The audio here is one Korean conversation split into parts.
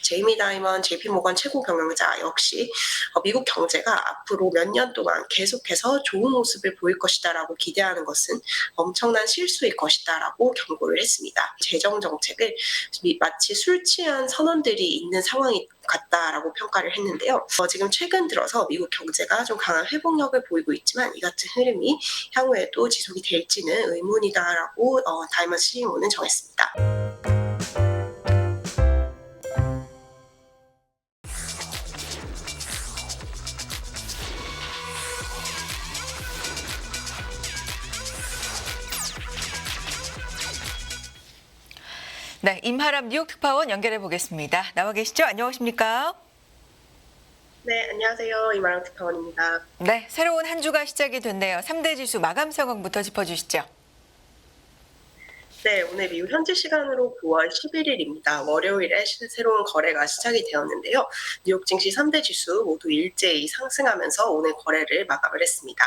제이미 다이먼 JP 모건 최고 경영자 역시 미국 경제가 앞으로 몇 년 동안 계속해서 좋은 모습을 보일 것이다라고 기대하는 것은 엄청난 실수일 것이다라고 경고를 했습니다. 재정 정책을 마치 술 취한 선언들이 있는 상황이 같다라고 평가를 했는데요. 지금 최근 들어서 미국 경제가 좀 강한 회복력을 보이고 있지만 이 같은 흐름이 향후에도 지속이 될지는 의문이다라고 다이먼 CEO는 정했습니다. 네, 임하람 뉴욕 특파원 연결해 보겠습니다. 나와 계시죠? 안녕하십니까? 네, 안녕하세요. 이마랑 특파원입니다. 네, 새로운 한 주가 시작이 됐네요. 3대 지수 마감 상황부터 짚어주시죠. 네, 오늘 미국 현지 시간으로 9월 11일입니다. 월요일에 새로운 거래가 시작이 되었는데요. 뉴욕 증시 3대 지수 모두 일제히 상승하면서 오늘 거래를 마감을 했습니다.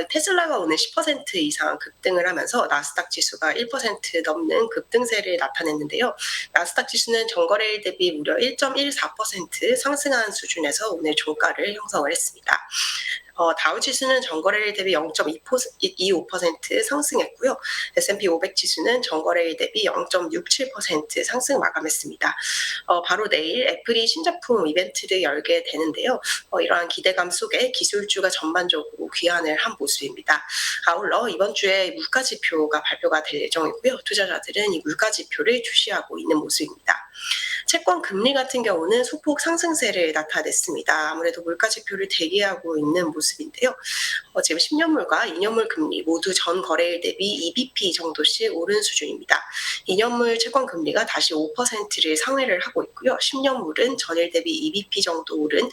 테슬라가 오늘 10% 이상 급등을 하면서 나스닥 지수가 1% 넘는 급등세를 나타냈는데요. 나스닥 지수는 전거래일 대비 무려 1.14% 상승한 수준에서 오늘 종가를 형성을 했습니다. 다우 지수는 전거래일 대비 0.25% 상승했고요. S&P 500 지수는 전거래일 대비 0.67% 상승 마감했습니다. 바로 내일 애플이 신제품 이벤트를 열게 되는데요. 이러한 기대감 속에 기술주가 전반적으로 귀환을 한 모습입니다. 아울러 이번 주에 물가지표가 발표가 될 예정이고요. 투자자들은 이 물가지표를 주시하고 있는 모습입니다. 채권 금리 같은 경우는 소폭 상승세를 나타냈습니다. 아무래도 물가지표를 대기하고 있는 모습인데요. 지금 10년물과 2년물 금리 모두 전 거래일 대비 2bp 정도씩 오른 수준입니다. 2년물 채권 금리가 다시 5%를 상회를 하고 있고요. 10년물은 전일 대비 2bp 정도 오른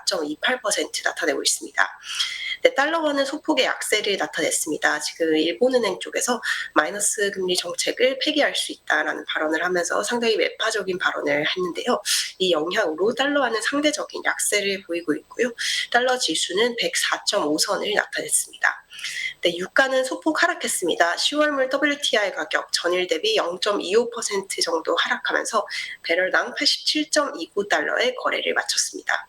4.28% 나타내고 있습니다. 네, 달러화는 소폭의 약세를 나타냈습니다. 지금 일본은행 쪽에서 마이너스 금리 정책을 폐기할 수 있다라는 발언을 하면서 상당히 매파적인 발언을 했는데요. 이 영향으로 달러화는 상대적인 약세를 보이고 있고요. 달러 지수는 104.5선을 나타냈습니다. 네, 유가는 소폭 하락했습니다. 10월물 WTI 가격 전일 대비 0.25% 정도 하락하면서 배럴당 87.29달러의 거래를 마쳤습니다.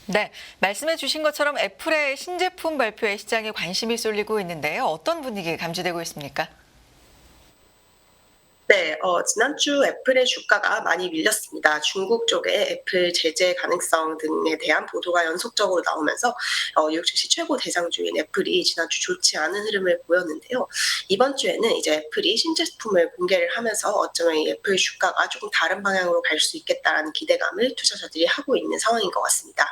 네, 말씀해 주신 것처럼 애플의 신제품 발표에 시장에 관심이 쏠리고 있는데요. 어떤 분위기 감지되고 있습니까? 네, 지난주 애플의 주가가 많이 밀렸습니다. 중국 쪽에 애플 제재 가능성 등에 대한 보도가 연속적으로 나오면서 뉴욕 증시 최고 대장주인 애플이 지난주 좋지 않은 흐름을 보였는데요. 이번 주에는 이제 애플이 신제품을 공개를 하면서 어쩌면 이 애플 주가가 조금 다른 방향으로 갈 수 있겠다라는 기대감을 투자자들이 하고 있는 상황인 것 같습니다.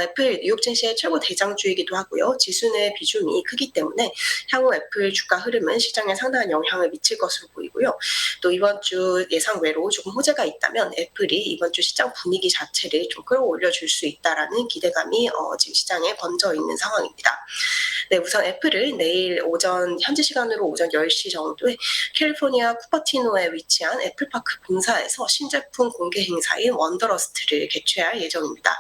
애플 뉴욕 증시의 최고 대장주이기도 하고요. 지수 내 비중이 크기 때문에 향후 애플 주가 흐름은 시장에 상당한 영향을 미칠 것으로 보이고요. 또 이번 주 예상외로 조금 호재가 있다면 애플이 이번 주 시장 분위기 자체를 좀 끌어올려 줄 수 있다라는 기대감이 지금 시장에 번져 있는 상황입니다. 네, 우선 애플은 내일 오전 현지 시간으로 오전 10시 정도에 캘리포니아 쿠퍼티노에 위치한 애플파크 본사에서 신제품 공개 행사인 원더러스트를 개최할 예정입니다.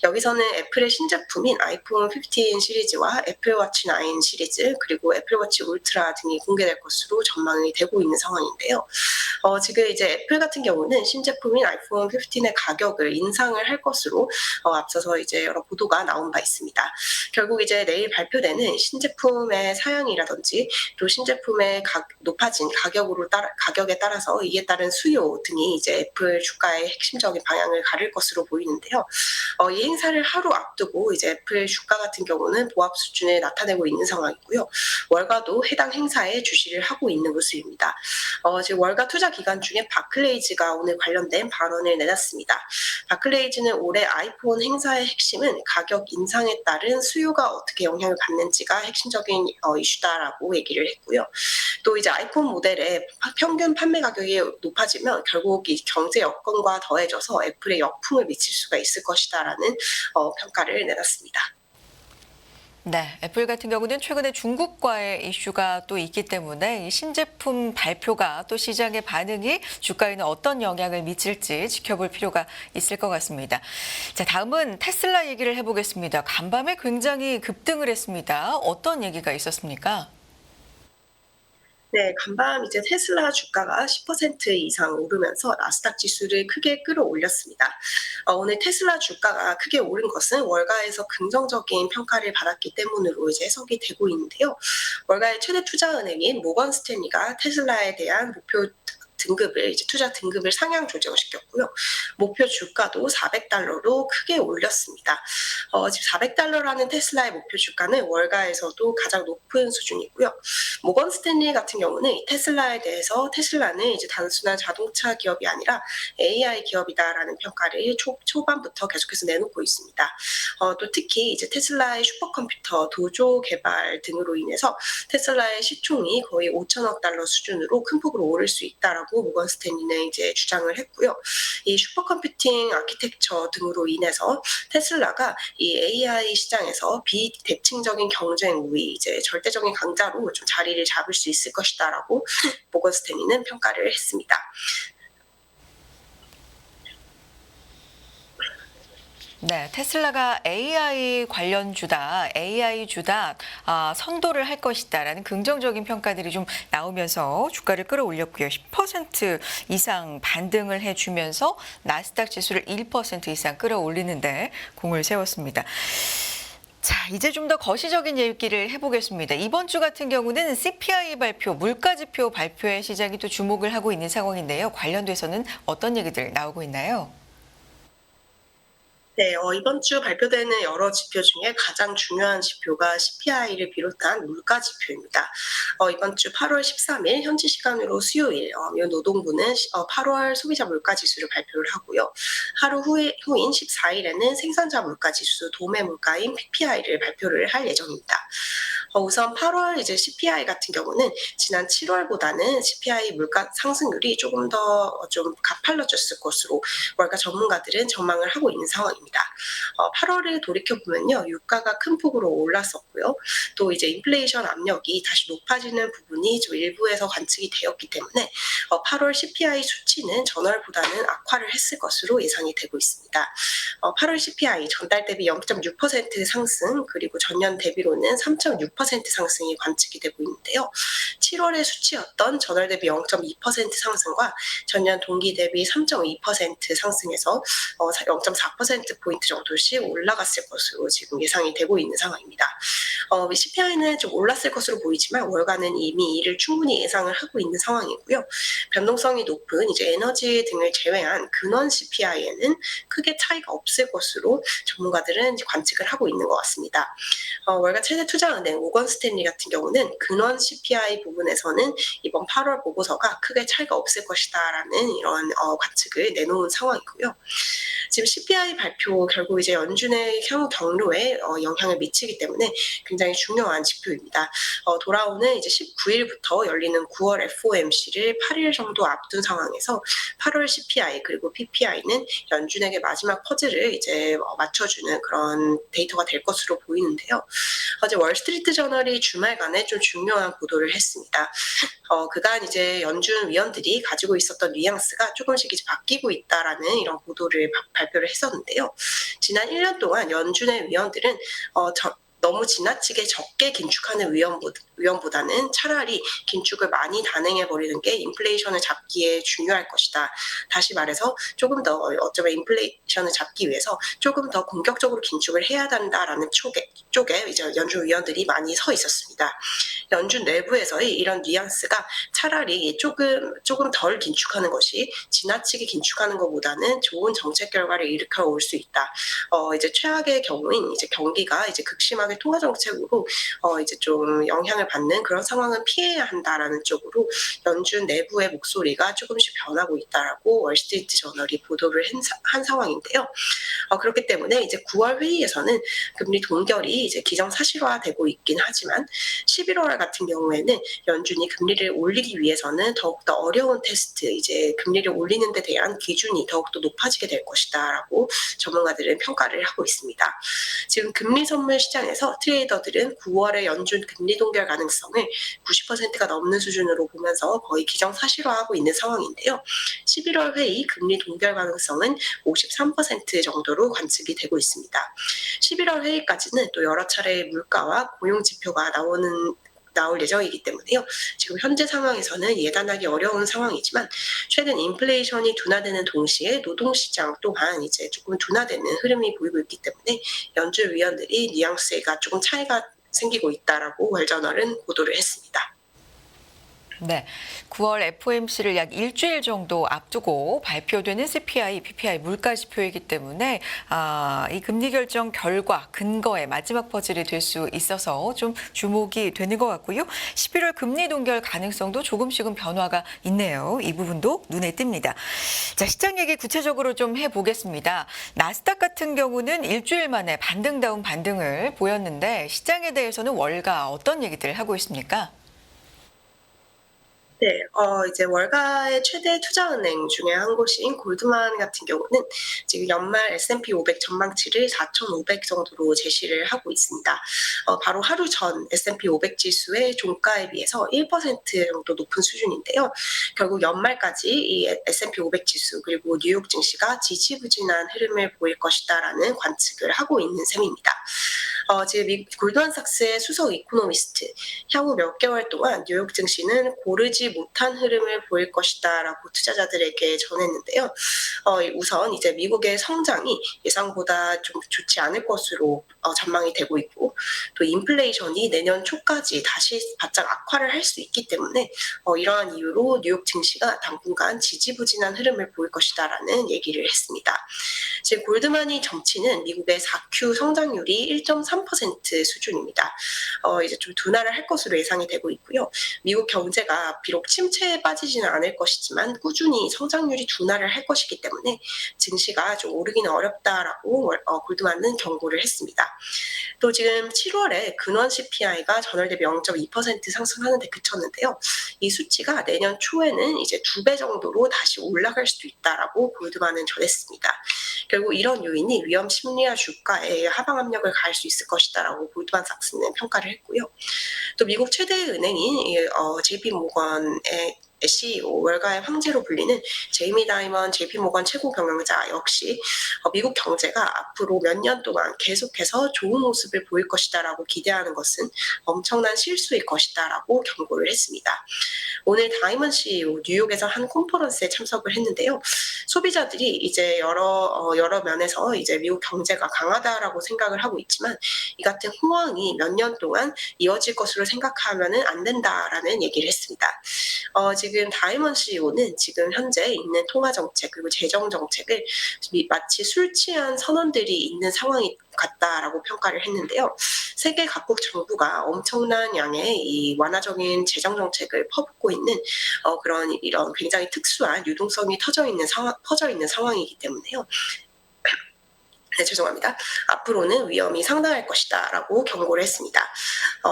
여기서는 애플의 신제품인 아이폰 15 시리즈와 애플워치 9 시리즈 그리고 애플워치 울트라 등이 공개될 것으로 전망이 되고 있는 상황인데요. 지금 이제 애플 같은 경우는 신제품인 아이폰 15의 가격을 인상을 할 것으로 앞서서 이제 여러 보도가 나온 바 있습니다. 결국 이제 내일 발표되는 신제품의 사양이라든지 또 신제품의 높아진 가격에 따라서 이에 따른 수요 등이 이제 애플 주가의 핵심적인 방향을 가릴 것으로 보이는데요. 이 행사를 하루 앞두고 이제 애플 주가 같은 경우는 보합 수준을 나타내고 있는 상황이고요. 월가도 해당 행사에 주시를 하고 있는 모습입니다. 지금 월가 투자 기간 중에 바클레이즈가 오늘 관련된 발언을 내놨습니다. 바클레이즈는 올해 아이폰 행사의 핵심은 가격 인상에 따른 수요가 어떻게 영향을 받는지가 핵심적인 이슈다라고 얘기를 했고요. 또 이제 아이폰 모델의 평균 판매 가격이 높아지면 결국 이 경제 여건과 더해져서 애플에 역풍을 미칠 수가 있을 것이다라는 평가를 내놨습니다. 네, 애플 같은 경우는 최근에 중국과의 이슈가 또 있기 때문에 이 신제품 발표가 또 시장의 반응이 주가에는 어떤 영향을 미칠지 지켜볼 필요가 있을 것 같습니다. 자, 다음은 테슬라 얘기를 해보겠습니다. 간밤에 굉장히 급등을 했습니다. 어떤 얘기가 있었습니까? 네, 간밤 이제 테슬라 주가가 10% 이상 오르면서 나스닥 지수를 크게 끌어올렸습니다. 오늘 테슬라 주가가 크게 오른 것은 월가에서 긍정적인 평가를 받았기 때문으로 이제 해석이 되고 있는데요. 월가의 최대 투자은행인 모건 스탠리가 테슬라에 대한 목표 등급을 이제 투자 등급을 상향 조정시켰고요. 목표 주가도 400달러로 크게 올렸습니다. 지금 400달러라는 테슬라의 목표 주가는 월가에서도 가장 높은 수준이고요. 모건 스탠리 같은 경우는 이 테슬라에 대해서 테슬라는 이제 단순한 자동차 기업이 아니라 AI 기업이다라는 평가를 초반부터 계속해서 내놓고 있습니다. 또 특히 이제 테슬라의 슈퍼컴퓨터 도조 개발 등으로 인해서 테슬라의 시총이 거의 5천억 달러 수준으로 큰 폭으로 오를 수 있다라고 모건 스탠리는 이제 주장을 했고요. 이 슈퍼컴퓨팅 아키텍처 등으로 인해서 테슬라가 이 AI 시장에서 비대칭적인 경쟁 우위, 이제 절대적인 강자로 좀 자리를 잡을 수 있을 것이다라고 모건 스탠리는 평가를 했습니다. 네, 테슬라가 AI 관련주다, AI주다, 선도를 할 것이다라는 긍정적인 평가들이 좀 나오면서 주가를 끌어올렸고요. 10% 이상 반등을 해주면서 나스닥 지수를 1% 이상 끌어올리는데 공을 세웠습니다. 자, 이제 좀 더 거시적인 얘기를 해보겠습니다. 이번 주 같은 경우는 CPI 발표, 물가지표 발표에 시장이 또 주목을 하고 있는 상황인데요. 관련돼서는 어떤 얘기들 나오고 있나요? 네, 이번 주 발표되는 여러 지표 중에 가장 중요한 지표가 CPI를 비롯한 물가 지표입니다. 이번 주 8월 13일 현지 시간으로 수요일 미 노동부는 8월 소비자 물가 지수를 발표를 하고요. 하루 후인 14일에는 생산자 물가 지수, 도매 물가인 PPI를 발표를 할 예정입니다. 우선 8월 이제 CPI 같은 경우는 지난 7월보다는 CPI 물가 상승률이 조금 더 좀 가팔라졌을 것으로 월가 전문가들은 전망을 하고 있는 상황입니다. 8월을 돌이켜 보면요, 유가가 큰 폭으로 올랐었고요. 또 이제 인플레이션 압력이 다시 높아지는 부분이 좀 일부에서 관측이 되었기 때문에 8월 CPI 수치는 전월보다는 악화를 했을 것으로 예상이 되고 있습니다. 8월 CPI 전달 대비 0.6% 상승, 그리고 전년 대비로는 3.6% 상승이 관측이 되고 있는데요. 7월의 수치였던 전월 대비 0.2% 상승과 전년 동기 대비 3.2% 상승해서 0.4%포인트 정도씩 올라갔을 것으로 지금 예상이 되고 있는 상황입니다. CPI는 좀 올랐을 것으로 보이지만 월가는 이미 이를 충분히 예상을 하고 있는 상황이고요. 변동성이 높은 이제 에너지 등을 제외한 근원 CPI에는 크게 차이가 없을 것으로 전문가들은 관측을 하고 있는 것 같습니다. 월가 최대 투자은행 모건 스탠리 같은 경우는 근원 CPI 부분에서는 이번 8월 보고서가 크게 차이가 없을 것이다라는 이런 관측을 내놓은 상황이고요. 지금 CPI 발표 결국 이제 연준의 향후 경로에 영향을 미치기 때문에 굉장히 중요한 지표입니다. 돌아오는 이제 19일부터 열리는 9월 FOMC를 8일 정도 앞둔 상황에서 8월 CPI 그리고 PPI는 연준에게 마지막 퍼즐을 이제 맞춰주는 그런 데이터가 될 것으로 보이는데요. 어제 월스트리트 저널이 주말간에 좀 중요한 보도를 했습니다. 그간 이제 연준 위원들이 가지고 있었던 뉘앙스가 조금씩 이제 바뀌고 있다라는 이런 보도를 발표를 했었는데요. 지난 1년 동안 연준의 위원들은 너무 지나치게 적게 긴축하는 위원보다는 차라리 긴축을 많이 단행해버리는 게 인플레이션을 잡기에 중요할 것이다. 다시 말해서 조금 더 어쩌면 인플레이션을 잡기 위해서 조금 더 공격적으로 긴축을 해야 한다라는 쪽에 이제 연준 위원들이 많이 서 있었습니다. 연준 내부에서의 이런 뉘앙스가 차라리 조금 덜 긴축하는 것이 지나치게 긴축하는 것보다는 좋은 정책 결과를 일으켜 올 수 있다. 이제 최악의 경우인 이제 경기가 이제 극심하게 통화 정책으로 이제 좀 영향을 받는 그런 상황은 피해야 한다라는 쪽으로 연준 내부의 목소리가 조금씩 변하고 있다라고 월스트리트 저널이 보도를 한 상황인데요. 그렇기 때문에 이제 9월 회의에서는 금리 동결이 이제 기정사실화되고 있긴 하지만 11월 같은 경우에는 연준이 금리를 올리기 위해서는 더욱더 어려운 테스트, 이제 금리를 올리는 데 대한 기준이 더욱더 높아지게 될 것이다라고 전문가들은 평가를 하고 있습니다. 지금 금리 선물 시장에서 트레이더들은 9월에 연준 금리 동결 가능성을 90%가 넘는 수준으로 보면서 거의 기정사실화하고 있는 상황인데요. 11월 회의 금리 동결 가능성은 53% 정도로 관측이 되고 있습니다. 11월 회의까지는 또 여러 차례 물가와 고용 지표가 나오는 나올 예정이기 때문에요. 지금 현재 상황에서는 예단하기 어려운 상황이지만 최근 인플레이션이 둔화되는 동시에 노동시장 또한 이제 조금 둔화되는 흐름이 보이고 있기 때문에 연준 위원들이 뉘앙스가 조금 차이가 생기고 있다라고 월저널은 보도를 했습니다. 네, 9월 FOMC를 약 일주일 정도 앞두고 발표되는 CPI, PPI 물가 지표이기 때문에 이 금리 결정 결과, 근거의 마지막 퍼즐이 될 수 있어서 좀 주목이 되는 것 같고요. 11월 금리 동결 가능성도 조금씩은 변화가 있네요. 이 부분도 눈에 띕니다. 자, 시장 얘기 구체적으로 좀 해보겠습니다. 나스닥 같은 경우는 일주일 만에 반등다운 반등을 보였는데 시장에 대해서는 월가 어떤 얘기들을 하고 있습니까? 네, 이제 월가의 최대 투자은행 중에 한 곳인 골드만 같은 경우는 지금 연말 S&P 500 전망치를 4,500 정도로 제시를 하고 있습니다. 바로 하루 전 S&P 500 지수의 종가에 비해서 1% 정도 높은 수준인데요. 결국 연말까지 이 S&P 500 지수 그리고 뉴욕 증시가 지지부진한 흐름을 보일 것이다라는 관측을 하고 있는 셈입니다. 지금 골드만삭스의 수석 이코노미스트, 향후 몇 개월 동안 뉴욕 증시는 고르지 못한 흐름을 보일 것이다라고 투자자들에게 전했는데요. 우선 이제 미국의 성장이 예상보다 좀 좋지 않을 것으로 전망이 되고 있고, 또 인플레이션이 내년 초까지 다시 바짝 악화를 할 수 있기 때문에 이러한 이유로 뉴욕 증시가 당분간 지지부진한 흐름을 보일 것이다라는 얘기를 했습니다. 지금 골드만이 점치는 미국의 4Q 성장률이 1.3% 수준입니다. 이제 좀 둔화를 할 것으로 예상이 되고 있고요. 미국 경제가 비록 침체에 빠지지는 않을 것이지만 꾸준히 성장률이 둔화를 할 것이기 때문에 증시가 좀 오르기는 어렵다라고 골드만은 경고를 했습니다. 또 지금 7월에 근원 CPI가 전월 대비 0.2% 상승하는 데 그쳤는데요. 이 수치가 내년 초에는 이제 2배 정도로 다시 올라갈 수도 있다라고 골드만은 전했습니다. 결국 이런 요인이 위험 심리와 주가에 하방 압력을 가할 수 있을 것이다라고 골드만삭스는 평가를 했고요. 또 미국 최대 은행인 JP 모건의 CEO, 월가의 황제로 불리는 제이미 다이먼 JP 모건 최고 경영자 역시 미국 경제가 앞으로 몇 년 동안 계속해서 좋은 모습을 보일 것이다라고 기대하는 것은 엄청난 실수일 것이다라고 경고를 했습니다. 오늘 다이먼 CEO 뉴욕에서 한 컨퍼런스에 참석을 했는데요. 소비자들이 이제 여러 면에서 이제 미국 경제가 강하다라고 생각을 하고 있지만 이 같은 호황이 몇 년 동안 이어질 것으로 생각하면은 안 된다라는 얘기를 했습니다. 지금 다이먼 CEO는 지금 현재 있는 통화 정책 그리고 재정 정책을 마치 술 취한 선원들이 있는 상황이 같다라고 평가를 했는데요. 세계 각국 정부가 엄청난 양의 이 완화적인 재정 정책을 퍼붓고 있는 그런 이런 굉장히 특수한 유동성이 퍼져 있는 상황이기 때문에요. 네, 죄송합니다. 앞으로는 위험이 상당할 것이다라고 경고를 했습니다.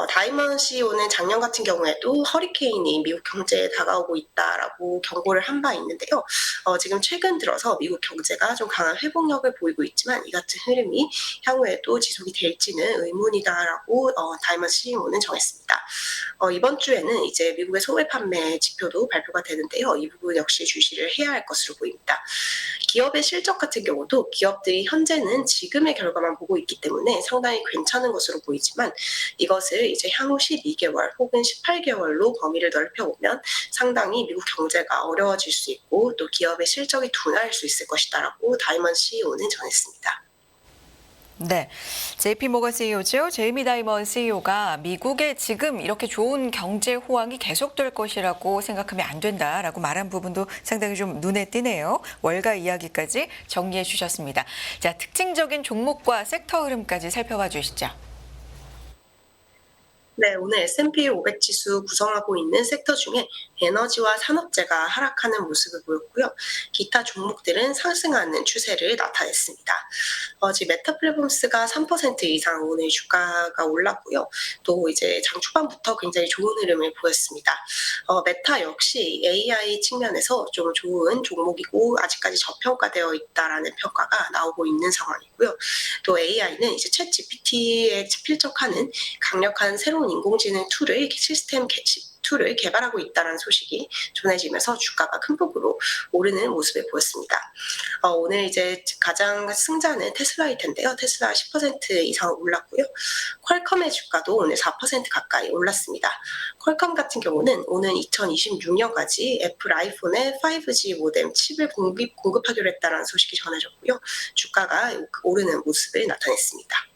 다이먼 CEO는 작년 같은 경우에도 허리케인이 미국 경제에 다가오고 있다라고 경고를 한 바 있는데요. 지금 최근 들어서 미국 경제가 좀 강한 회복력을 보이고 있지만 이 같은 흐름이 향후에도 지속이 될지는 의문이다라고 다이먼 CEO는 정했습니다. 이번 주에는 이제 미국의 소매 판매 지표도 발표가 되는데요. 이 부분 역시 주시를 해야 할 것으로 보입니다. 기업의 실적 같은 경우도 기업들이 현재는 지금의 결과만 보고 있기 때문에 상당히 괜찮은 것으로 보이지만 이것을 이제 향후 12개월 혹은 18개월로 범위를 넓혀보면 상당히 미국 경제가 어려워질 수 있고 또 기업의 실적이 둔화할 수 있을 것이다라고 다이먼 CEO는 전했습니다. 네, JP 모건 CEO죠. 제이미 다이먼 CEO가 미국의 지금 이렇게 좋은 경제 호황이 계속될 것이라고 생각하면 안 된다라고 말한 부분도 상당히 좀 눈에 띄네요. 월가 이야기까지 정리해 주셨습니다. 자, 특징적인 종목과 섹터 흐름까지 살펴봐 주시죠. 네, 오늘 S&P 500 지수 구성하고 있는 섹터 중에 에너지와 산업재가 하락하는 모습을 보였고요. 기타 종목들은 상승하는 추세를 나타냈습니다. 지금 메타 플랫폼스가 3% 이상 오늘 주가가 올랐고요. 또 이제 장 초반부터 굉장히 좋은 흐름을 보였습니다. 메타 역시 AI 측면에서 좀 좋은 종목이고 아직까지 저평가되어 있다라는 평가가 나오고 있는 상황이고요. 또 AI는 이제 챗 GPT에 필적하는 강력한 새로운 인공지능 툴을 2를 개발하고 있다는 소식이 전해지면서 주가가 큰 폭으로 오르는 모습을 보였습니다. 오늘 이제 가장 승자는 테슬라일 텐데요. 테슬라 10% 이상 올랐고요. 퀄컴의 주가도 오늘 4% 가까이 올랐습니다. 퀄컴 같은 경우는 오는 2026년까지 애플 아이폰에 5G 모뎀 칩을 공급하기로 했다는 소식이 전해졌고요. 주가가 오르는 모습을 나타냈습니다.